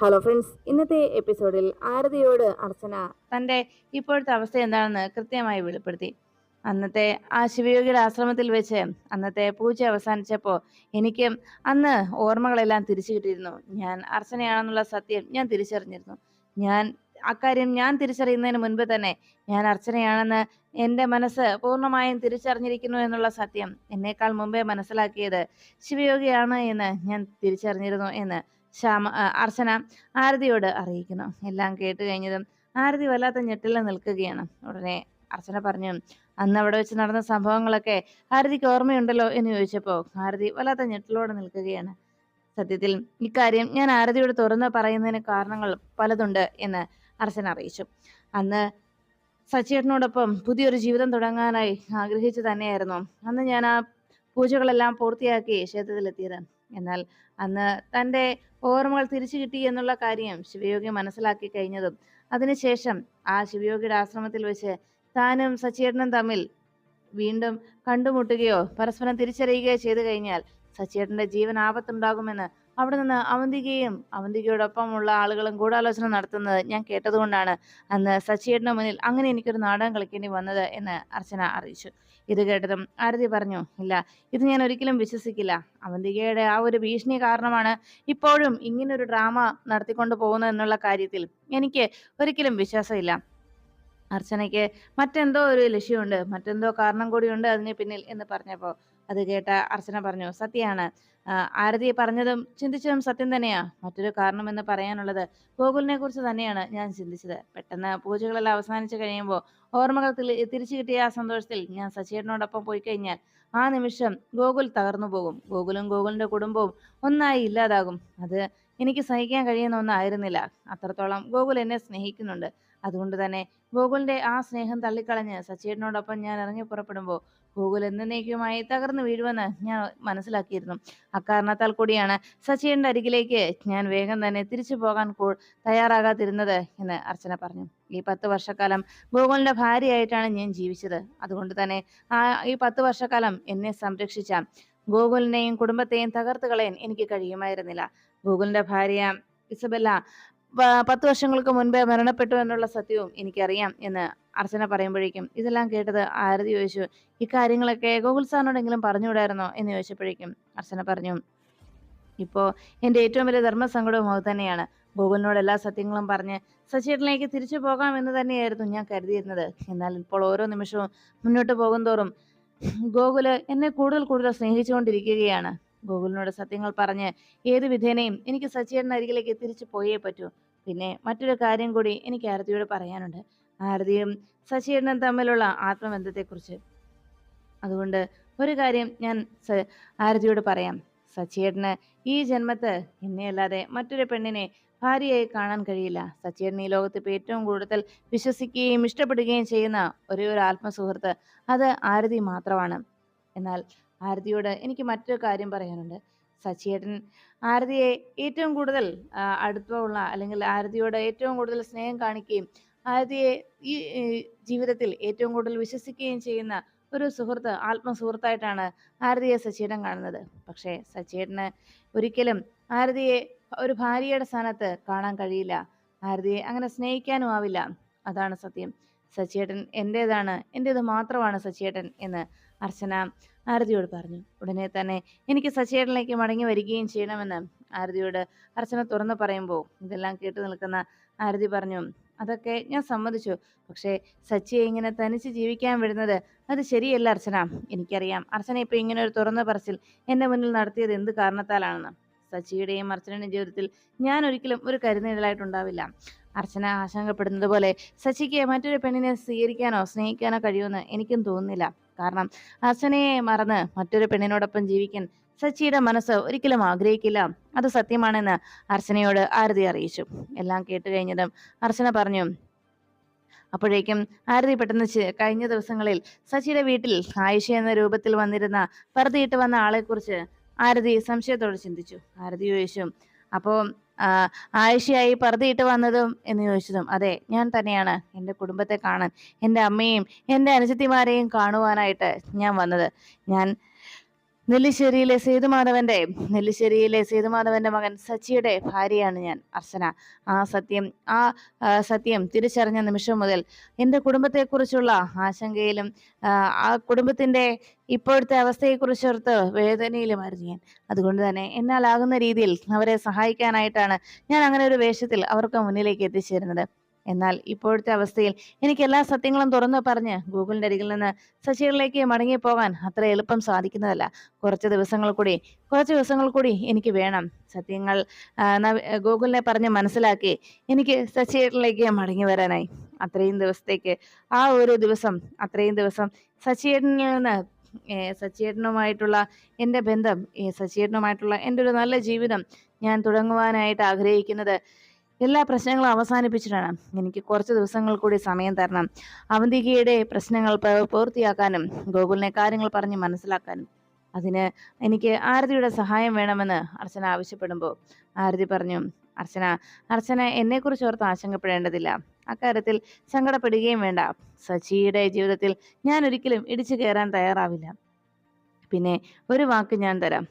Hello friends, ഇന്നത്തെ എപ്പിസോഡിൽ ആരതിയോട് അർച്ചന തന്റെ ഇപ്പോഴത്തെ അവസ്ഥ എന്താണെന്ന് കൃത്യമായി വെളിപ്പെടുത്തി. അന്നത്തെ ആ ശിവയോഗിയുടെ ആശ്രമത്തിൽ വെച്ച് അന്നത്തെ പൂജ അവസാനിച്ചപ്പോൾ എനിക്ക് അന്ന് ഓർമ്മകളെല്ലാം തിരിച്ചു കിട്ടിയിരുന്നു. ഞാൻ അർച്ചനയാണെന്നുള്ള സത്യം ഞാൻ തിരിച്ചറിഞ്ഞിരുന്നു. ഞാൻ തിരിച്ചറിയുന്നതിന് മുൻപ് തന്നെ ഞാൻ അർച്ചനയാണെന്ന് എൻ്റെ മനസ്സ് പൂർണ്ണമായും തിരിച്ചറിഞ്ഞിരിക്കുന്നു എന്നുള്ള സത്യം എന്നേക്കാൾ മുമ്പേ മനസ്സിലാക്കിയത് ശിവയോഗിയാണ് എന്ന് ഞാൻ തിരിച്ചറിഞ്ഞിരുന്നു എന്ന് അർച്ചന ആരതിയോട് അറിയിക്കുന്നു. എല്ലാം കേട്ട് കഴിഞ്ഞതും ആരതി വല്ലാത്ത ഞെട്ടിൽ നിൽക്കുകയാണ്. ഉടനെ അർച്ചന പറഞ്ഞു, അന്ന് അവിടെ വെച്ച് നടന്ന സംഭവങ്ങളൊക്കെ ആരതിക്ക് ഓർമ്മയുണ്ടല്ലോ എന്ന് ചോദിച്ചപ്പോൾ ആരതി വല്ലാത്ത ഞെട്ടിലോടെ നിൽക്കുകയാണ്. സത്യത്തിൽ ഇക്കാര്യം ഞാൻ ആരതിയോട് തുറന്ന് പറയുന്നതിന് കാരണങ്ങൾ പലതുണ്ട് എന്ന് അർച്ചന അറിയിച്ചു. അന്ന് സച്ചിയേട്ടനോടൊപ്പം പുതിയൊരു ജീവിതം തുടങ്ങാനായി ആഗ്രഹിച്ചു തന്നെയായിരുന്നു അന്ന് ഞാൻ ആ പൂജകളെല്ലാം പൂർത്തിയാക്കി ക്ഷേത്രത്തിലെത്തിയത്. എന്നാൽ അന്ന് തൻ്റെ ഓർമ്മകൾ തിരിച്ചു കിട്ടി എന്നുള്ള കാര്യം ശിവയോഗി മനസ്സിലാക്കി കഴിഞ്ഞതും അതിനുശേഷം ആ ശിവയോഗിയുടെ ആശ്രമത്തിൽ വെച്ച് താനും സച്ചിയേട്ടനും തമ്മിൽ വീണ്ടും കണ്ടുമുട്ടുകയോ പരസ്പരം തിരിച്ചറിയുകയോ ചെയ്തു കഴിഞ്ഞാൽ സച്ചിയേട്ടന്റെ ജീവൻ ആപത്തുണ്ടാകുമെന്ന് അവിടെ നിന്ന് അവന്തികയോടൊപ്പമുള്ള ആളുകളും ഗൂഢാലോചന നടത്തുന്നത് ഞാൻ കേട്ടതുകൊണ്ടാണ് അന്ന് സച്ചിയേട്ടന് മുന്നിൽ അങ്ങനെ എനിക്കൊരു നാടകം കളിക്കേണ്ടി വന്നത് എന്ന് അർച്ചന അറിയിച്ചു. ഇത് കേട്ടതും ആരതി പറഞ്ഞു, ഇല്ല, ഇത് ഞാൻ ഒരിക്കലും വിശ്വസിക്കില്ല. അവന്തികയുടെ ആ ഒരു ഭീഷണി കാരണമാണ് ഇപ്പോഴും ഇങ്ങനൊരു ഡ്രാമ നടത്തിക്കൊണ്ട് പോകുന്നത് എന്നുള്ള കാര്യത്തിൽ എനിക്ക് ഒരിക്കലും വിശ്വാസമില്ല. അർച്ചനയ്ക്ക് മറ്റെന്തോ ഒരു ലക്ഷ്യമുണ്ട്, മറ്റെന്തോ കാരണം കൂടിയുണ്ട് അതിന് പിന്നിൽ എന്ന് പറഞ്ഞപ്പോൾ അത് കേട്ട അർച്ചന പറഞ്ഞു, സത്യമാണ്, ആരതി പറഞ്ഞതും ചിന്തിച്ചതും സത്യം തന്നെയാ. മറ്റൊരു കാരണം എന്ന് പറയാനുള്ളത് ഗോകുലിനെ കുറിച്ച് തന്നെയാണ് ഞാൻ ചിന്തിച്ചത്. പെട്ടെന്ന് പൂജകളെല്ലാം അവസാനിച്ചു കഴിയുമ്പോൾ ഓർമ്മകൾ തിരിച്ചു കിട്ടിയ ആ സന്തോഷത്തിൽ ഞാൻ സച്ചിയേട്ടനോടൊപ്പം പോയി കഴിഞ്ഞാൽ ആ നിമിഷം ഗോകുൽ തകർന്നു പോകും. ഗോകുലും ഗോകുലിന്റെ കുടുംബവും ഒന്നായി ഇല്ലാതാകും. അത് എനിക്ക് സഹിക്കാൻ കഴിയുന്ന ഒന്നായിരുന്നില്ല. അത്രത്തോളം ഗോകുൽ എന്നെ സ്നേഹിക്കുന്നുണ്ട്. അതുകൊണ്ട് തന്നെ ഗോകുലിന്റെ ആ സ്നേഹം തള്ളിക്കളഞ്ഞ് സച്ചിയേട്ടനോടൊപ്പം ഞാൻ ഇറങ്ങി പുറപ്പെടുമ്പോൾ ഗോകുൽ എന്നേക്കുമായി തകർന്നു വീഴുമെന്ന് ഞാൻ മനസ്സിലാക്കിയിരുന്നു. അക്കാരണത്താൽ കൂടിയാണ് സച്ചിയേട്ടന്റെ അരികിലേക്ക് ഞാൻ വേഗം തന്നെ തിരിച്ചു പോകാൻ തയ്യാറാകാതിരുന്നത് എന്ന് അർച്ചന പറഞ്ഞു. ഈ 10 വർഷക്കാലം ഗോകുലിന്റെ ഭാര്യയായിട്ടാണ് ഞാൻ ജീവിച്ചത്. അതുകൊണ്ട് തന്നെ ഈ 10 വർഷക്കാലം എന്നെ സംരക്ഷിച്ച ഗോകുലിനെയും കുടുംബത്തെയും തകർത്ത് കളയാൻ എനിക്ക് കഴിയുമായിരുന്നില്ല. ഗോകുലിന്റെ ഭാര്യ ഇസബെല്ല 10 വർഷങ്ങൾക്ക് മുൻപേ മരണപ്പെട്ടു എന്നുള്ള സത്യവും എനിക്കറിയാം എന്ന് അർച്ചന പറയുമ്പോഴേക്കും ഇതെല്ലാം കേട്ടത് ആരതി ചോദിച്ചു, ഇക്കാര്യങ്ങളൊക്കെ ഗോകുൽ സാറിനോടെങ്കിലും പറഞ്ഞുകൂടായിരുന്നോ എന്ന് ചോദിച്ചപ്പോഴേക്കും അർച്ചന പറഞ്ഞു, ഇപ്പോ എൻ്റെ ഏറ്റവും വലിയ ധർമ്മസങ്കടവും അത് തന്നെയാണ്. ഗോകുലിനോട് എല്ലാ സത്യങ്ങളും പറഞ്ഞ് സച്ചിയേട്ടനിലേക്ക് തിരിച്ചു പോകാം എന്ന് തന്നെയായിരുന്നു ഞാൻ കരുതിയിരുന്നത്. എന്നാൽ ഇപ്പോൾ ഓരോ നിമിഷവും മുന്നോട്ട് പോകുന്തോറും ഗോകുല് എന്നെ കൂടുതൽ കൂടുതൽ സ്നേഹിച്ചുകൊണ്ടിരിക്കുകയാണ്. ഗോകുലിനോട് സത്യങ്ങൾ പറഞ്ഞ് ഏത് വിധേനയും എനിക്ക് സച്ചിയേട്ടൻ്റെ അരികിലേക്ക് തിരിച്ചു പോയേ പറ്റൂ. പിന്നെ മറ്റൊരു കാര്യം കൂടി എനിക്ക് ആരതിയോട് പറയാനുണ്ട്, ആരതിയും സച്ചിയേട്ടനും തമ്മിലുള്ള ആത്മബന്ധത്തെക്കുറിച്ച്. അതുകൊണ്ട് ഒരു കാര്യം ഞാൻ ആരതിയോട് പറയാം. സച്ചിയേട്ടന് ഈ ജന്മത്ത് എന്നെയല്ലാതെ മറ്റൊരു പെണ്ണിനെ ഭാര്യയായി കാണാൻ കഴിയില്ല. സച്ചിയേട്ടൻ ഈ ലോകത്ത് ഇപ്പൊ ഏറ്റവും കൂടുതൽ വിശ്വസിക്കുകയും ഇഷ്ടപ്പെടുകയും ചെയ്യുന്ന ഒരേ ഒരു ആത്മസുഹൃത്ത് അത് ആരതി മാത്രമാണ്. എന്നാൽ ആരതിയോട് എനിക്ക് മറ്റൊരു കാര്യം പറയാനുണ്ട്. സച്ചിയേട്ടൻ ആരതിയെ ഏറ്റവും കൂടുതൽ അടുപ്പമുള്ള അല്ലെങ്കിൽ ആരതിയോട് ഏറ്റവും കൂടുതൽ സ്നേഹം കാണിക്കുകയും ആരതിയെ ഈ ജീവിതത്തിൽ ഏറ്റവും കൂടുതൽ വിശ്വസിക്കുകയും ചെയ്യുന്ന ഒരു സുഹൃത്ത്, ആത്മസുഹൃത്തായിട്ടാണ് ആരതിയെ സച്ചിയേട്ടൻ കാണുന്നത്. പക്ഷേ സച്ചിയേട്ടന് ഒരിക്കലും ആരതിയെ ഒരു ഭാര്യയുടെ സ്ഥാനത്ത് കാണാൻ കഴിയില്ല. ആരതിയെ അങ്ങനെ സ്നേഹിക്കാനും ആവില്ല. അതാണ് സത്യം. സച്ചിയേട്ടൻ എൻ്റേതാണ്, എൻ്റേത് മാത്രമാണ് സച്ചിയേട്ടൻ എന്ന് അർച്ചന ആരതിയോട് പറഞ്ഞു. ഉടനെ തന്നെ എനിക്ക് സച്ചിയേട്ടനിലേക്ക് മടങ്ങി വരികയും ചെയ്യണമെന്ന് ആരതിയോട് അർച്ചന തുറന്നു പറയുമ്പോൾ ഇതെല്ലാം കേട്ടു നിൽക്കുന്ന ആരതി പറഞ്ഞു, അതൊക്കെ ഞാൻ സമ്മതിച്ചു. പക്ഷേ സച്ചിയെ ഇങ്ങനെ തനിച്ച് ജീവിക്കാൻ വിടുന്നത് അത് ശരിയല്ല അർച്ചന. എനിക്കറിയാം അർച്ചന ഇപ്പൊ ഇങ്ങനെ ഒരു തുറന്ന പറച്ചിൽ എന്റെ മുന്നിൽ നടത്തിയത് എന്ത് കാരണത്താലാണെന്ന്. സച്ചിയുടെയും അർച്ചനയുടെയും ജീവിതത്തിൽ ഞാൻ ഒരിക്കലും ഒരു കരുനിഴലായിട്ടുണ്ടാവില്ല. അർച്ചന ആശങ്കപ്പെടുന്നത് പോലെ സച്ചിക്ക് മറ്റൊരു പെണ്ണിനെ സ്വീകരിക്കാനോ സ്നേഹിക്കാനോ കഴിയുമെന്ന് എനിക്കും തോന്നുന്നില്ല. കാരണം അർച്ചനയെ മറന്ന് മറ്റൊരു പെണ്ണിനോടൊപ്പം ജീവിക്കാൻ സച്ചിയുടെ മനസ്സ് ഒരിക്കലും ആഗ്രഹിക്കില്ല. അത് സത്യമാണെന്ന് അർച്ചനയോട് ആരതി അറിയിച്ചു. എല്ലാം കേട്ട് കഴിഞ്ഞതും അർച്ചന പറഞ്ഞു, അപ്പോഴേക്കും ആരതി പെട്ടെന്ന് കഴിഞ്ഞ ദിവസങ്ങളിൽ സച്ചിയുടെ വീട്ടിൽ ആയിഷ എന്ന രൂപത്തിൽ വന്നിരുന്ന പർദ്ദയിട്ട് വന്ന ആളെക്കുറിച്ച് ആരതി സംശയത്തോടെ ചിന്തിച്ചു. ആരതി ചോദിച്ചു, അപ്പോ ആയിഷയായി പർദ്ദയിട്ട് വന്നതും എന്ന് ചോദിച്ചതും അതെ, ഞാൻ തന്നെയാണ്. എൻ്റെ കുടുംബത്തെ കാണാൻ, എൻ്റെ അമ്മയെയും എൻ്റെ അനുജത്തിമാരെയും കാണുവാനായിട്ട് ഞാൻ വന്നത്. ഞാൻ നെല്ലിശ്ശേരിയിലെ സേതുമാധവന്റെ മകൻ സച്ചിയുടെ ഭാര്യയാണ് ഞാൻ, അർച്ചന. ആ സത്യം ആ സത്യം തിരിച്ചറിഞ്ഞ നിമിഷം മുതൽ എൻ്റെ കുടുംബത്തെക്കുറിച്ചുള്ള ആശങ്കയിലും ആ കുടുംബത്തിന്റെ ഇപ്പോഴത്തെ അവസ്ഥയെക്കുറിച്ചോർത്ത് വേദനയിലുമായിരുന്നു ഞാൻ. അതുകൊണ്ട് തന്നെ എന്നാലാകുന്ന രീതിയിൽ അവരെ സഹായിക്കാനായിട്ടാണ് ഞാൻ അങ്ങനെ ഒരു വേഷത്തിൽ അവർക്ക് മുന്നിലേക്ക് എത്തിച്ചേരുന്നത്. എന്നാൽ ഇപ്പോഴത്തെ അവസ്ഥയിൽ എനിക്ക് എല്ലാ സത്യങ്ങളും തുറന്നു പറഞ്ഞ് ഗൂഗിളിന്റെ അരികിൽ നിന്ന് ശശികളിലേക്ക് മടങ്ങിപ്പോകാൻ അത്ര എളുപ്പം സാധിക്കുന്നതല്ല. കുറച്ച് ദിവസങ്ങൾ കൂടി എനിക്ക് വേണം സത്യങ്ങൾ ഗൂഗിളിനെ പറഞ്ഞ് മനസ്സിലാക്കി എനിക്ക് ശശികളിലേക്ക് മടങ്ങി വരാനായി. അത്രയും ദിവസം സച്ചിയേട്ടനിൽ നിന്ന് സച്ചിയേട്ടനുമായിട്ടുള്ള എൻ്റെ ബന്ധം, സച്ചിയേട്ടനുമായിട്ടുള്ള എൻ്റെ ഒരു നല്ല ജീവിതം ഞാൻ തുടങ്ങുവാനായിട്ട് ആഗ്രഹിക്കുന്നത് എല്ലാ പ്രശ്നങ്ങളും അവസാനിപ്പിച്ചിട്ടാണ്. എനിക്ക് കുറച്ച് ദിവസങ്ങൾ കൂടി സമയം തരണം, അവന്തികയുടെ പ്രശ്നങ്ങൾ പൂർത്തിയാക്കാനും ഗോകുലിനെ കാര്യങ്ങൾ പറഞ്ഞ് മനസ്സിലാക്കാനും. അതിന് എനിക്ക് ആരതിയുടെ സഹായം വേണമെന്ന് അർച്ചന ആവശ്യപ്പെടുമ്പോൾ ആരതി പറഞ്ഞു, അർച്ചന എന്നെക്കുറിച്ച് ഓർത്ത് ആശങ്കപ്പെടേണ്ടതില്ല. അക്കാര്യത്തിൽ സങ്കടപ്പെടുകയും വേണ്ട. സച്ചിയുടെ ജീവിതത്തിൽ ഞാൻ ഒരിക്കലും ഇടിച്ചു കയറാൻ തയ്യാറാവില്ല. പിന്നെ ഒരു വാക്ക് ഞാൻ തരാം,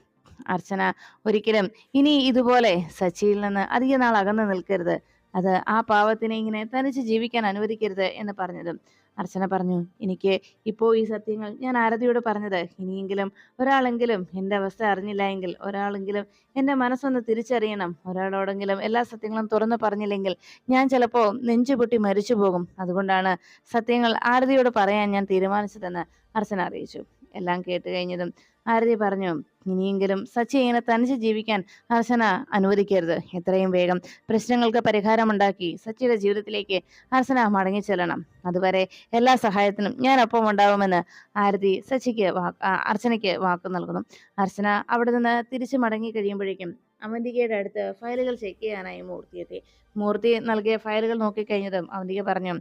അർച്ചന ഒരിക്കലും ഇനി ഇതുപോലെ സച്ചിയിൽ നിന്ന് അധിക നാൾ അകന്നു നിൽക്കരുത്. അത് ആ പാവത്തിനെ ഇങ്ങനെ തനിച്ച് ജീവിക്കാൻ അനുവദിക്കരുത് എന്ന് പറഞ്ഞതും അർച്ചന പറഞ്ഞു, എനിക്ക് ഇപ്പോൾ ഈ സത്യങ്ങൾ ഞാൻ ആരതിയോട് പറഞ്ഞത് ഇനിയെങ്കിലും ഒരാളെങ്കിലും എൻ്റെ അവസ്ഥ അറിഞ്ഞില്ല എങ്കിൽ, ഒരാളെങ്കിലും എൻ്റെ മനസ്സൊന്ന് തിരിച്ചറിയണം, ഒരാളോടെങ്കിലും എല്ലാ സത്യങ്ങളും തുറന്നു പറഞ്ഞില്ലെങ്കിൽ ഞാൻ ചിലപ്പോൾ നെഞ്ചുപൊട്ടി മരിച്ചു പോകും. അതുകൊണ്ടാണ് സത്യങ്ങൾ ആരതിയോട് പറയാൻ ഞാൻ തീരുമാനിച്ചതെന്ന് അർച്ചന അറിയിച്ചു. എല്ലാം കേട്ട് കഴിഞ്ഞതും ആരതി പറഞ്ഞു, ഇനിയെങ്കിലും സച്ചി ഇങ്ങനെ തനിച്ച് ജീവിക്കാൻ അർച്ചന അനുവദിക്കരുത്. എത്രയും വേഗം പ്രശ്നങ്ങൾക്ക് പരിഹാരമുണ്ടാക്കി സച്ചിയുടെ ജീവിതത്തിലേക്ക് അർച്ചന മടങ്ങിച്ചെല്ലണം. അതുവരെ എല്ലാ സഹായത്തിനും ഞാൻ ഒപ്പം ഉണ്ടാവുമെന്ന് ആരതി അർച്ചനയ്ക്ക് വാക്ക് നൽകുന്നു. അർച്ചന അവിടെ നിന്ന് തിരിച്ചു മടങ്ങി കഴിയുമ്പോഴേക്കും അവന്തികയുടെ അടുത്ത് ഫയലുകൾ ചെക്ക് ചെയ്യാനായി മൂർത്തി എത്തി. മൂർത്തി നൽകിയ ഫയലുകൾ നോക്കിക്കഴിഞ്ഞതും അവന്തിക പറഞ്ഞു,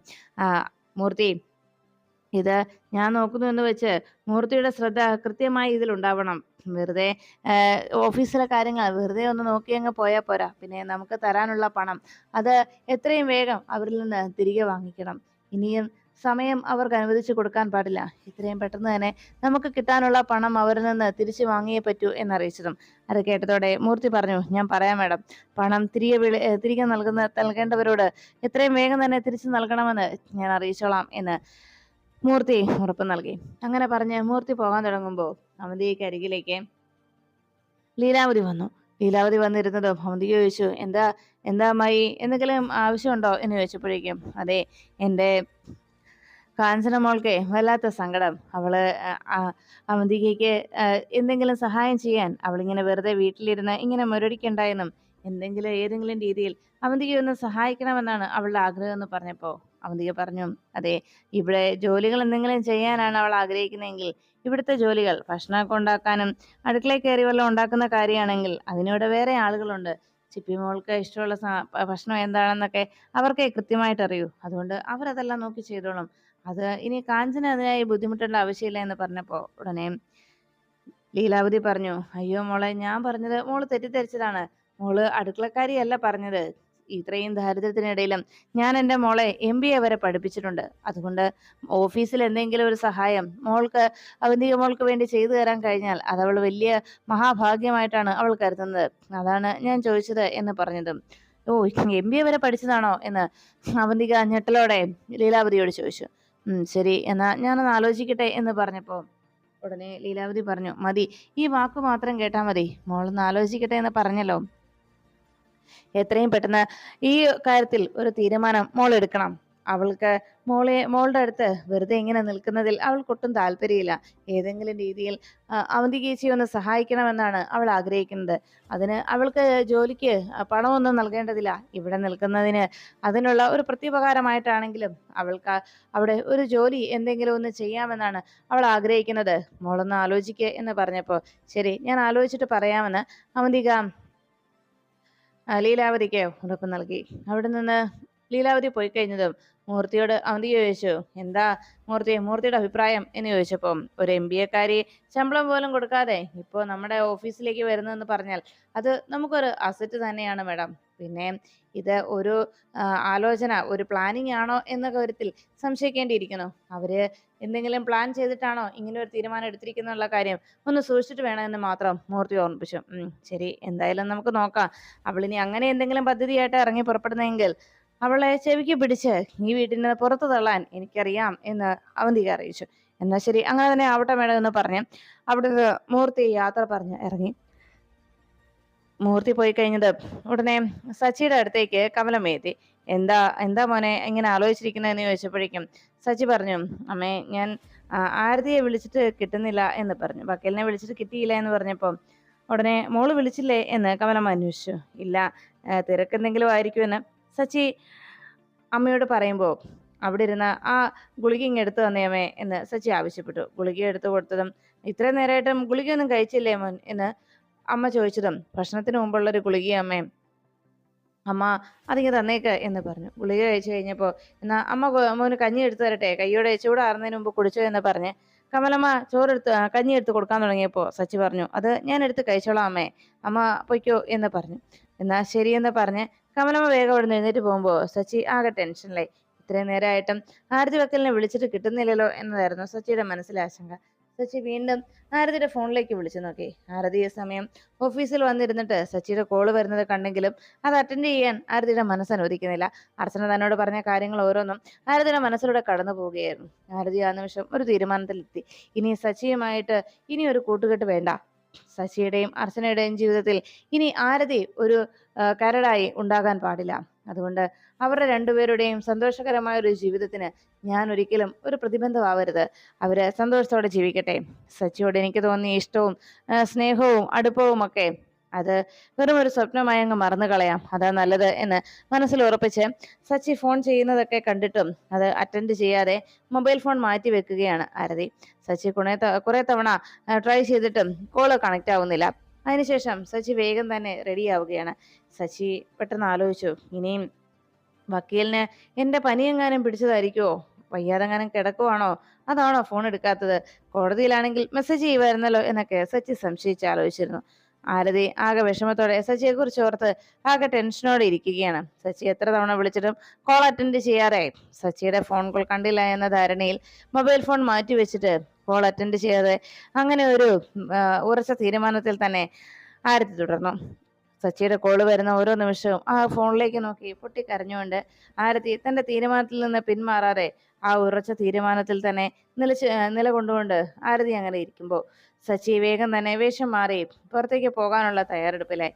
മൂർത്തി, ഇത് ഞാൻ നോക്കുന്നു എന്ന് വെച്ച് മൂർത്തിയുടെ ശ്രദ്ധ കൃത്യമായി ഇതിലുണ്ടാവണം. വെറുതെ ഓഫീസിലെ കാര്യങ്ങൾ വെറുതെ ഒന്ന് നോക്കി അങ്ങ് പോയാൽ പോരാ. പിന്നെ നമുക്ക് തരാനുള്ള പണം അത് എത്രയും വേഗം അവരിൽ നിന്ന് തിരികെ വാങ്ങിക്കണം. ഇനിയും സമയം അവർക്ക് അനുവദിച്ചു കൊടുക്കാൻ പാടില്ല. എത്രയും പെട്ടെന്ന് തന്നെ നമുക്ക് കിട്ടാനുള്ള പണം അവരിൽ നിന്ന് തിരിച്ചു വാങ്ങിയേ പറ്റൂ എന്നറിയിച്ചതും അത് കേട്ടതോടെ മൂർത്തി പറഞ്ഞു, ഞാൻ പറയാം മാഡം, പണം തിരികെ നൽകേണ്ടവരോട് എത്രയും വേഗം തന്നെ തിരിച്ചു നൽകണമെന്ന് ഞാൻ അറിയിച്ചോളാം എന്ന് മൂർത്തി ഉറപ്പ് നൽകി. അങ്ങനെ പറഞ്ഞ് മൂർത്തി പോകാൻ തുടങ്ങുമ്പോൾ അവന്തികയ്ക്ക് അരികിലേക്ക് ലീലാവതി വന്നു. ലീലാവതി വന്നിരുന്നതും അവന്തിക ചോദിച്ചു, എന്താ അമ്മായി, എന്തെങ്കിലും ആവശ്യമുണ്ടോ എന്ന് ചോദിച്ചപ്പോഴേക്കും, അതെ, എൻ്റെ കാഞ്ചന മോൾക്ക് വല്ലാത്ത സങ്കടം. അവന്തികയ്ക്ക് എന്തെങ്കിലും സഹായം ചെയ്യാൻ അവളിങ്ങനെ വെറുതെ വീട്ടിലിരുന്ന് ഇങ്ങനെ മുരടിക്കണ്ടായെന്നും ഏതെങ്കിലും രീതിയിൽ അവന്തികയെ ഒന്ന് സഹായിക്കണമെന്നാണ് അവളുടെ ആഗ്രഹം എന്ന് പറഞ്ഞപ്പോൾ അവന്തിക പറഞ്ഞു, അതെ, ഇവിടെ ജോലികൾ എന്തെങ്കിലും ചെയ്യാനാണ് അവൾ ആഗ്രഹിക്കുന്നതെങ്കിൽ ഇവിടുത്തെ ജോലികൾ ഭക്ഷണമൊക്കെ ഉണ്ടാക്കാനും അടുക്കളയിൽ കയറി വല്ലതും ഉണ്ടാക്കുന്ന കാര്യമാണെങ്കിൽ അതിനിവിടെ വേറെ ആളുകളുണ്ട്. ചിപ്പി മോൾക്ക് ഇഷ്ടമുള്ള ഭക്ഷണം എന്താണെന്നൊക്കെ അവർക്ക് കൃത്യമായിട്ട് അറിയൂ. അതുകൊണ്ട് അവരതെല്ലാം നോക്കി ചെയ്തോളും. അത് ഇനി കാഞ്ചന അതിനായി ബുദ്ധിമുട്ടേണ്ട ആവശ്യമില്ല എന്ന് പറഞ്ഞപ്പോൾ ഉടനെ ലീലാവതി പറഞ്ഞു, അയ്യോ മോളെ, ഞാൻ പറഞ്ഞത് മോള് തെറ്റിദ്ധരിച്ചതാണ്. മോള് അടുക്കളക്കാരിയല്ല പറഞ്ഞത്. ഇത്രയും ദാരിദ്ര്യത്തിനിടയിലും ഞാൻ എൻ്റെ മോളെ MBA വരെ പഠിപ്പിച്ചിട്ടുണ്ട്. അതുകൊണ്ട് ഓഫീസിൽ എന്തെങ്കിലും ഒരു സഹായം അവന്തിക മോൾക്ക് വേണ്ടി ചെയ്തു തരാൻ കഴിഞ്ഞാൽ അതവൾ വലിയ മഹാഭാഗ്യമായിട്ടാണ് അവൾ കരുതുന്നത്. അതാണ് ഞാൻ ചോദിച്ചത് എന്ന് പറഞ്ഞതും, ഓ, MBA വരെ പഠിച്ചതാണോ എന്ന് അവന്തിക ഞെട്ടലോടെ ലീലാവതിയോട് ചോദിച്ചു. ശരി, എന്നാ ഞാനൊന്ന് ആലോചിക്കട്ടെ എന്ന് പറഞ്ഞപ്പോൾ ഉടനെ ലീലാവതി പറഞ്ഞു, മതി, ഈ വാക്ക് മാത്രം കേട്ടാൽ മതി, മോളൊന്ന് ആലോചിക്കട്ടെ എന്ന് പറഞ്ഞല്ലോ. എത്രയും പെട്ടെന്ന് ഈ കാര്യത്തിൽ ഒരു തീരുമാനം മോൾ എടുക്കണം. അവൾക്ക് മോളുടെ അടുത്ത് വെറുതെ ഇങ്ങനെ നിൽക്കുന്നതിൽ അവൾക്കൊട്ടും താല്പര്യമില്ല. ഏതെങ്കിലും രീതിയിൽ അവന്തികേച്ചിയെ ഒന്ന് സഹായിക്കണമെന്നാണ് അവൾ ആഗ്രഹിക്കുന്നത്. അതിന് അവൾക്ക് ജോലിക്ക് പണമൊന്നും നൽകേണ്ടതില്ല. ഇവിടെ നിൽക്കുന്നതിന് അതിനുള്ള ഒരു പ്രത്യുപകാരമായിട്ടാണെങ്കിലും അവൾക്ക് അവിടെ ഒരു ജോലി എന്തെങ്കിലും ഒന്ന് ചെയ്യാമെന്നാണ് അവൾ ആഗ്രഹിക്കുന്നത്. മോളൊന്ന് ആലോചിക്കുക എന്ന് പറഞ്ഞപ്പോൾ ശരി, ഞാൻ ആലോചിച്ചിട്ട് പറയാമെന്ന് അവന്തിക ലീലാവതിക്ക് ഉറപ്പ് നൽകി. അവിടെ നിന്ന് ലീലാവതി പോയി കഴിഞ്ഞതും മൂർത്തിയോട് അവന്തി ചോദിച്ചു, എന്താ മൂർത്തിയുടെ അഭിപ്രായം എന്ന് ചോദിച്ചപ്പം, ഒരു MBA-കാരി ശമ്പളം പോലും കൊടുക്കാതെ ഇപ്പോൾ നമ്മുടെ ഓഫീസിലേക്ക് വരുന്നതെന്ന് പറഞ്ഞാൽ അത് നമുക്കൊരു അസറ്റ് തന്നെയാണ് മാഡം. പിന്നെ ഇത് ഒരു ആലോചന, ഒരു പ്ലാനിങ് ആണോ എന്ന കാര്യത്തിൽ സംശയിക്കേണ്ടിയിരിക്കുന്നു. അവര് എന്തെങ്കിലും പ്ലാൻ ചെയ്തിട്ടാണോ ഇങ്ങനെ ഒരു തീരുമാനം എടുത്തിരിക്കുന്നുള്ള കാര്യം ഒന്ന് സൂക്ഷിച്ചിട്ട് വേണമെന്ന് മാത്രം മൂർത്തി ഓർമ്മിപ്പിച്ചു. ശരി, എന്തായാലും നമുക്ക് നോക്കാം. അവളിനി അങ്ങനെ എന്തെങ്കിലും പദ്ധതിയായിട്ട് ഇറങ്ങി പുറപ്പെടുന്നെങ്കിൽ അവളെ ചെവിക്ക് പിടിച്ച് ഈ വീട്ടിൽ നിന്ന് പുറത്തു തള്ളാൻ എനിക്കറിയാം എന്ന് അവന്തിക അറിയിച്ചു. എന്നാ ശരി, അങ്ങനെ തന്നെ ആവട്ടെ മേഡം എന്ന് പറഞ്ഞ് അവിടുന്ന് മൂർത്തി യാത്ര പറഞ്ഞ് ഇറങ്ങി. മൂർത്തി പോയി കഴിഞ്ഞത് ഉടനെ സച്ചിയുടെ അടുത്തേക്ക് കമലമ്മ എത്തി. എന്താ എന്താ മോനെ ഇങ്ങനെ ആലോചിച്ചിരിക്കുന്നതെന്ന് ചോദിച്ചപ്പോഴേക്കും സച്ചി പറഞ്ഞു, അമ്മേ ഞാൻ ആരതിയെ വിളിച്ചിട്ട് കിട്ടുന്നില്ല എന്ന് പറഞ്ഞു. വക്കീലിനെ വിളിച്ചിട്ട് കിട്ടിയില്ല എന്ന് പറഞ്ഞപ്പോൾ ഉടനെ മോള് വിളിച്ചില്ലേ എന്ന് കമലമ്മ അന്വേഷിച്ചു. ഇല്ല, തിരക്കെന്തെങ്കിലും ആയിരിക്കുമെന്ന് സച്ചി അമ്മയോട് പറയുമ്പോൾ അവിടെ ഇരുന്ന ആ ഗുളിക ഇങ്ങ് എടുത്തു തന്നേമേ എന്ന് സച്ചി ആവശ്യപ്പെട്ടു. ഗുളിക എടുത്തു കൊടുത്തതും ഇത്രയും നേരമായിട്ടും ഗുളികയൊന്നും കഴിച്ചില്ലേ മോൻ എന്ന് അമ്മ ചോദിച്ചതും ഭക്ഷണത്തിന് മുമ്പുള്ളൊരു ഗുളിക അമ്മ അതിങ്ങ് തന്നേക്ക് എന്ന് പറഞ്ഞു. ഗുളിക കഴിച്ചു കഴിഞ്ഞപ്പോൾ എന്നാ അമ്മ മോന് കഞ്ഞി എടുത്തു തരട്ടെ, കയ്യോടെ ചൂടാറുന്നതിന് മുമ്പ് കുടിച്ചോ എന്ന് പറഞ്ഞ് കമലമ്മ കഞ്ഞി എടുത്ത് കൊടുക്കാൻ തുടങ്ങിയപ്പോൾ സച്ചി പറഞ്ഞു, അത് ഞാൻ എടുത്ത് കഴിച്ചോളാം അമ്മേ, അമ്മ പൊയ്ക്കോ എന്ന് പറഞ്ഞു. എന്നാ ശരിയെന്ന് പറഞ്ഞ് കമലമ്മ വേഗം അവിടെ നിന്ന് എഴുന്നേറ്റ് പോകുമ്പോൾ സച്ചി ആകെ ടെൻഷനിലായി. ഇത്രയും നേരമായിട്ടും ആരതി വക്കലിനെ വിളിച്ചിട്ട് കിട്ടുന്നില്ലല്ലോ എന്നതായിരുന്നു സച്ചിയുടെ മനസ്സിലെ ആശങ്ക. സച്ചി വീണ്ടും ആരതിയുടെ ഫോണിലേക്ക് വിളിച്ചു നോക്കി. ആരതി ഈ സമയം ഓഫീസിൽ വന്നിരുന്നിട്ട് സച്ചിയുടെ കോള് വരുന്നത് കണ്ടെങ്കിലും അത് അറ്റൻഡ് ചെയ്യാൻ ആരതിയുടെ മനസ്സ് അനുവദിക്കുന്നില്ല. അർച്ചന തന്നോട് പറഞ്ഞ കാര്യങ്ങൾ ഓരോന്നും ആരതിയുടെ മനസ്സിലൂടെ കടന്നു പോവുകയായിരുന്നു. ആരതി ആ നിമിഷം ഒരു തീരുമാനത്തിലെത്തി. ഇനി സച്ചിയുമായിട്ട് ഇനി ഒരു കൂട്ടുകെട്ട് വേണ്ട. ശശിയുടെയും അർച്ചനയുടെയും ജീവിതത്തിൽ ഇനി ആരതി ഒരു കരടായി ഉണ്ടാകാൻ പാടില്ല. അതുകൊണ്ട് അവരുടെ രണ്ടുപേരുടെയും സന്തോഷകരമായ ഒരു ജീവിതത്തിന് ഞാൻ ഒരിക്കലും ഒരു പ്രതിബന്ധമാവരുത്. അവര് സന്തോഷത്തോടെ ജീവിക്കട്ടെ. സച്ചിയോട് എനിക്ക് തോന്നിയ ഇഷ്ടവും സ്നേഹവും അടുപ്പവും ഒക്കെ അത് വെറും ഒരു സ്വപ്നമായി അങ്ങ് മറന്നു കളയാം, അതാ നല്ലത് എന്ന് മനസ്സിൽ ഉറപ്പിച്ച് സച്ചി ഫോൺ ചെയ്യുന്നതൊക്കെ കണ്ടിട്ടും അത് അറ്റൻഡ് ചെയ്യാതെ മൊബൈൽ ഫോൺ മാറ്റി വെക്കുകയാണ് ആരതി. സച്ചി കുറെ തവണ ട്രൈ ചെയ്തിട്ടും കോള് കണക്റ്റ് ആവുന്നില്ല. അതിനുശേഷം സച്ചി വേഗം തന്നെ റെഡിയാവുകയാണ്. സച്ചി പെട്ടെന്ന് ആലോചിച്ചു, ഇനിയും വക്കീലിന് എന്റെ പനിയെങ്ങാനും പിടിച്ചതായിരിക്കുമോ, വയ്യാതെങ്ങാനും കിടക്കുവാണോ, അതാണോ ഫോൺ എടുക്കാത്തത്, കോടതിയിലാണെങ്കിൽ മെസ്സേജ് ചെയ്യുമായിരുന്നല്ലോ എന്നൊക്കെ സച്ചി സംശയിച്ച് ആലോചിച്ചിരുന്നു. ആരതി ആകെ വിഷമത്തോടെ സച്ചിയെ കുറിച്ച് ഓർത്ത് ആകെ ടെൻഷനോടെ ഇരിക്കുകയാണ്. സച്ചി എത്ര തവണ വിളിച്ചിട്ടും കോൾ അറ്റൻഡ് ചെയ്യാതെ സച്ചിയുടെ ഫോൺ കോൾ കണ്ടില്ല എന്ന ധാരണയിൽ മൊബൈൽ ഫോൺ മാറ്റി വെച്ചിട്ട് കോൾ അറ്റൻഡ് ചെയ്യാതെ അങ്ങനെ ഒരു ഉറച്ച തീരുമാനത്തിൽ തന്നെ ആരതി തുടർന്നു. സച്ചിയുടെ കോള് വരുന്ന ഓരോ നിമിഷവും ആ ഫോണിലേക്ക് നോക്കി പൊട്ടിക്കരഞ്ഞുകൊണ്ട് ആരതി തന്റെ തീരുമാനത്തിൽ നിന്ന് പിന്മാറാതെ ആ ഉറച്ച തീരുമാനത്തിൽ തന്നെ നിലകൊണ്ടുകൊണ്ട് ആരതി അങ്ങനെ ഇരിക്കുമ്പോൾ സച്ചി വേഗം തന്നെ വേഷം മാറി പുറത്തേക്ക് പോകാനുള്ള തയ്യാറെടുപ്പിലായി.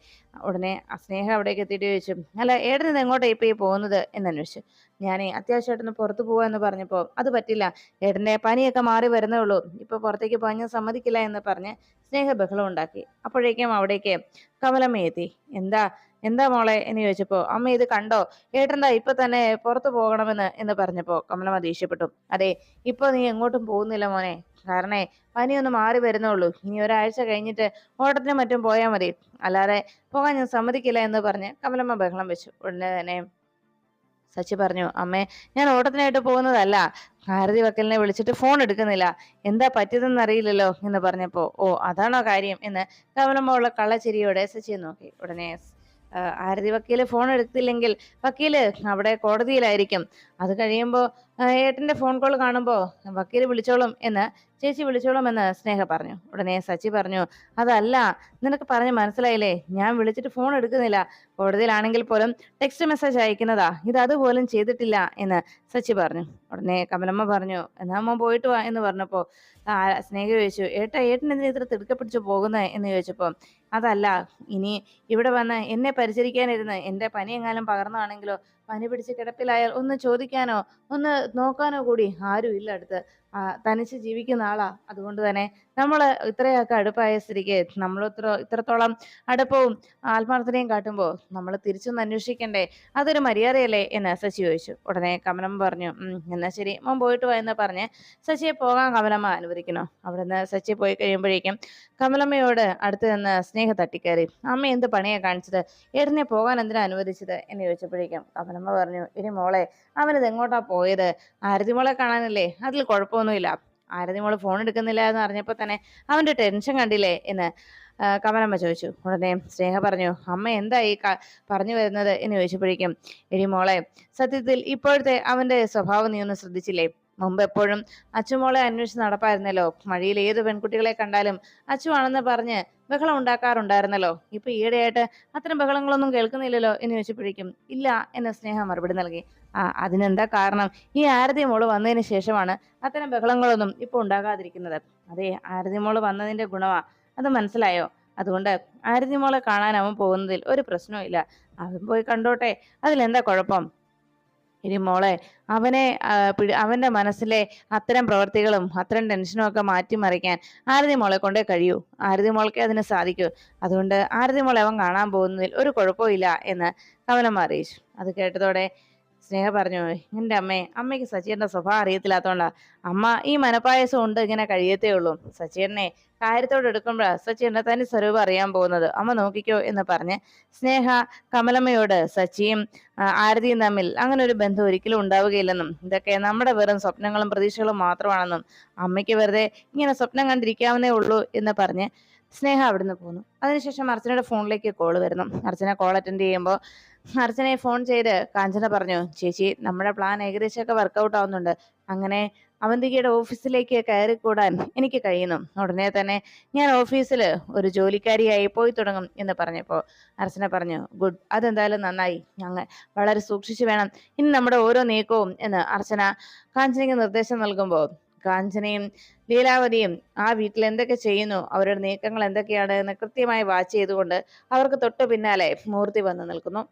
ഉടനെ സ്നേഹ അവിടേക്ക് എത്തിയിട്ട് ചോദിച്ചു, അല്ല ഏട്ടനിത് എങ്ങോട്ടാ ഇപ്പൊ ഈ പോകുന്നത് എന്ന് അന്വേഷിച്ചു. ഞാനേ അത്യാവശ്യമായിട്ടൊന്ന് പുറത്തു പോവാ എന്ന് പറഞ്ഞപ്പോൾ അത് പറ്റില്ല, ഏട്ടന്റെ പനിയൊക്കെ മാറി വരുന്നേ ഉള്ളൂ, ഇപ്പൊ പുറത്തേക്ക് പോകാൻ ഞാൻ സമ്മതിക്കില്ല എന്ന് പറഞ്ഞ് സ്നേഹ ബഹളം ഉണ്ടാക്കി. അപ്പോഴേക്കും അവിടേക്ക് കമലമ്മ എത്തി. എന്താ എന്താ മോളെ എന്ന് ചോദിച്ചപ്പോ, അമ്മ ഇത് കണ്ടോ, ഏട്ടന്താ ഇപ്പൊ തന്നെ പുറത്തു പോകണമെന്ന് എന്ന് പറഞ്ഞപ്പോ കമലമ്മ ദേഷ്യപ്പെട്ടു. അതെ, ഇപ്പൊ നീ എങ്ങോട്ടും പോകുന്നില്ല മോനെ, കാരണേ പനിയൊന്ന് മാറി വരുന്നുള്ളൂ, ഇനി ഒരാഴ്ച കഴിഞ്ഞിട്ട് ഓട്ടത്തിനും മറ്റും പോയാൽ മതി, അല്ലാതെ പോകാൻ ഞാൻ സമ്മതിക്കില്ല എന്ന് പറഞ്ഞ് കമലമ്മ ബഹളം വെച്ചു. ഉടനെ തന്നെ സച്ചി പറഞ്ഞു, അമ്മേ ഞാൻ ഓട്ടത്തിനായിട്ട് പോകുന്നതല്ല, ഭാരതി വക്കലിനെ വിളിച്ചിട്ട് ഫോൺ എടുക്കുന്നില്ല, എന്താ പറ്റിയതെന്ന് അറിയില്ലല്ലോ എന്ന് പറഞ്ഞപ്പോ, ഓ അതാണോ കാര്യം എന്ന് കമലമ്മ ഉള്ള കള്ളച്ചിരിയോടെ സച്ചിയെ നോക്കി. ഉടനെ ആരതി വക്കീല് ഫോൺ എടുത്തില്ലെങ്കിൽ വക്കീല് അവിടെ കോടതിയിലായിരിക്കും, അത് കഴിയുമ്പോൾ ഏട്ടന്റെ ഫോൺ കോൾ കാണുമ്പോൾ വക്കീല് വിളിച്ചോളും എന്ന് ചേച്ചി വിളിച്ചോളും എന്ന് സ്നേഹ പറഞ്ഞു. ഉടനെ സച്ചി പറഞ്ഞു, അതല്ല, നിനക്ക് പറഞ്ഞ് മനസ്സിലായില്ലേ, ഞാൻ വിളിച്ചിട്ട് ഫോൺ എടുക്കുന്നില്ല, കോടതിയിലാണെങ്കിൽ പോലും ടെക്സ്റ്റ് മെസ്സേജ് അയക്കുന്നതാ, ഇത് അതുപോലും ചെയ്തിട്ടില്ല എന്ന് സച്ചി പറഞ്ഞു. ഉടനെ കമലമ്മ പറഞ്ഞു, എന്നാ അമ്മ പോയിട്ട് വാ എന്ന് പറഞ്ഞപ്പോ സ്നേഹ ചോദിച്ചു, ഏട്ടൻ എന്തിനാ ഇത്ര തിടുക്കപ്പിടിച്ചു പോകുന്നത് എന്ന് ചോദിച്ചപ്പോ, അതല്ല, ഇനി ഇവിടെ വന്ന് എന്നെ പരിചരിക്കാനിരുന്ന് എന്റെ പനി എങ്ങാനും പകർന്നാണെങ്കിലോ, പനി പിടിച്ച് കിടപ്പിലായാൽ ഒന്ന് ചോദിക്കാനോ ഒന്ന് നോക്കാനോ കൂടി ആരും ഇല്ല അടുത്ത്, തനിച്ച് ജീവിക്കുന്ന ആളാ. അതുകൊണ്ട് തന്നെ നമ്മൾ ഇത്രയൊക്കെ അടുപ്പായ സ്ഥിതിക്ക് നമ്മൾ ഇത്രത്തോളം അടുപ്പവും ആത്മാർത്ഥതയും കാട്ടുമ്പോൾ നമ്മൾ തിരിച്ചൊന്ന് അന്വേഷിക്കണ്ടേ? അതൊരു മര്യാദയല്ലേ എന്ന് ശശി ചോദിച്ചു. ഉടനെ കമലമ്മ പറഞ്ഞു, എന്നാ ശരി, മോൻ പോയിട്ട് വാ എന്ന് പറഞ്ഞ് ശശിയെ പോകാൻ കമലമ്മ അനുവദിക്കുന്നു. അവിടുന്ന് ശശി പോയി കഴിയുമ്പോഴേക്കും കമലമ്മയോട് അടുത്ത് നിന്ന് സ്നേഹ തട്ടിക്കയറി, അമ്മ എന്ത് പണിയാ കാണിച്ചത്? ഏട്ടനെ പോകാൻ എന്തിനാ അനുവദിച്ചത് എന്ന് ചോദിച്ചപ്പോഴേക്കും കമലമ്മ പറഞ്ഞു, ഇനി മോളെ, അവനിത് എങ്ങോട്ടാ പോയത്? ആരതി മോളെ കാണാനല്ലേ, അതിൽ കുഴപ്പമൊന്നുമില്ല. ആരതി മോള് ഫോൺ എടുക്കുന്നില്ല എന്ന് അറിഞ്ഞപ്പോൾ തന്നെ അവന്റെ ടെൻഷൻ കണ്ടില്ലേ എന്ന് കമലമ്മ ചോദിച്ചു. ഉടനെ സ്നേഹ പറഞ്ഞു, അമ്മ എന്താ ഈ പറഞ്ഞു വരുന്നത് എന്ന് ചോദിച്ചപ്പോഴേക്കും, എടി മോളെ, സത്യത്തിൽ ഇപ്പോഴത്തെ അവന്റെ സ്വഭാവം നീ ഒന്ന് ശ്രദ്ധിച്ചില്ലേ? മുമ്പ് എപ്പോഴും അച്ചുമോളെ അന്വേഷിച്ച് നടപ്പായിരുന്നല്ലോ. വഴിയിൽ ഏത് പെൺകുട്ടികളെ കണ്ടാലും അച്ചു ആണെന്ന് പറഞ്ഞ് ബഹളം ഉണ്ടാക്കാറുണ്ടായിരുന്നല്ലോ. ഇപ്പൊ ഈയിടെയായിട്ട് അത്തരം ബഹളങ്ങളൊന്നും കേൾക്കുന്നില്ലല്ലോ എന്ന് ചോദിച്ചപ്പോഴേക്കും, ഇല്ല എന്ന് സ്നേഹ മറുപടി നൽകി. അതിനെന്താ കാരണം? ഈ ആരതി മോള് വന്നതിന് ശേഷമാണ് അത്തരം ബഹളങ്ങളൊന്നും ഇപ്പൊ ഉണ്ടാകാതിരിക്കുന്നത്. അതെ, ആരതി മോള് വന്നതിന്റെ ഗുണമാ, അത് മനസ്സിലായോ? അതുകൊണ്ട് ആരതി മോളെ കാണാൻ അവൻ പോകുന്നതിൽ ഒരു പ്രശ്നവും ഇല്ല. അവൻ പോയി കണ്ടോട്ടെ, അതിലെന്താ കുഴപ്പം? ഇനി മോളെ, അവനെ അവന്റെ മനസ്സിലെ അത്തരം പ്രവൃത്തികളും അത്തരം ടെൻഷനും ഒക്കെ മാറ്റിമറിക്കാൻ ആരതി മോളെ കൊണ്ടേ കഴിയൂ. ആരതി മോൾക്ക് അതിന് സാധിക്കൂ. അതുകൊണ്ട് ആരതി മോളെ അവൻ കാണാൻ പോകുന്നതിൽ ഒരു കുഴപ്പവും ഇല്ല എന്ന് കമലമ്മ അറിയിച്ചു. അത് കേട്ടതോടെ സ്നേഹ പറഞ്ഞു, എൻ്റെ അമ്മയ്ക്ക് സച്ചിയുടെ സ്വഭാവം അറിയത്തില്ലാത്തോണ്ടാ. അമ്മ ഈ മനപ്പായസം ഉണ്ട് ഇങ്ങനെ കഴിയത്തേ ഉള്ളൂ. സച്ചിനെ കാര്യത്തോട് എടുക്കുമ്പോഴാ സച്ചിയുടെ തനി സ്വരൂപം അറിയാൻ പോകുന്നത്. അമ്മ നോക്കിക്കോ എന്ന് പറഞ്ഞ് സ്നേഹ കമലമ്മയോട് സച്ചിയും ആരതിയും തമ്മിൽ അങ്ങനെ ഒരു ബന്ധം ഒരിക്കലും ഉണ്ടാവുകയില്ലെന്നും ഇതൊക്കെ നമ്മുടെ വെറും സ്വപ്നങ്ങളും പ്രതീക്ഷകളും മാത്രമാണെന്നും അമ്മയ്ക്ക് വെറുതെ ഇങ്ങനെ സ്വപ്നം കണ്ടിരിക്കാവുന്നേ ഉള്ളൂ എന്ന് പറഞ്ഞ് സ്നേഹ അവിടുന്ന് പോന്നു. അതിനുശേഷം അർച്ചനയുടെ ഫോണിലേക്ക് കോള് വരുന്നു. അർച്ചന കോൾ അറ്റൻഡ് ചെയ്യുമ്പോൾ അർച്ചനയെ ഫോൺ ചെയ്ത് കാഞ്ചന പറഞ്ഞു, ചേച്ചി, നമ്മുടെ പ്ലാൻ ഏകദേശമൊക്കെ വർക്കൗട്ട് ആവുന്നുണ്ട്. അങ്ങനെ അവന്തികയുടെ ഓഫീസിലേക്ക് കയറിക്കൂടാൻ എനിക്ക് കഴിയുന്നു. ഉടനെ തന്നെ ഞാൻ ഓഫീസിൽ ഒരു ജോലിക്കാരിയായി പോയി തുടങ്ങും എന്ന് പറഞ്ഞപ്പോൾ അർച്ചന പറഞ്ഞു, ഗുഡ്, അതെന്തായാലും നന്നായി. ഞങ്ങൾ വളരെ സൂക്ഷിച്ചു വേണം ഇനി നമ്മുടെ ഓരോ നീക്കവും എന്ന് അർച്ചന കാഞ്ചനയ്ക്ക് നിർദ്ദേശം നൽകുമ്പോൾ കാഞ്ചനയും ലീലാവതിയും ആ വീട്ടിൽ എന്തൊക്കെ ചെയ്യുന്നു, അവരുടെ നീക്കങ്ങൾ എന്തൊക്കെയാണ് എന്ന് കൃത്യമായി വാച്ച് ചെയ്തുകൊണ്ട് അവർക്ക് തൊട്ടു പിന്നാലെ മൂർത്തി വന്നു നിൽക്കുന്നു.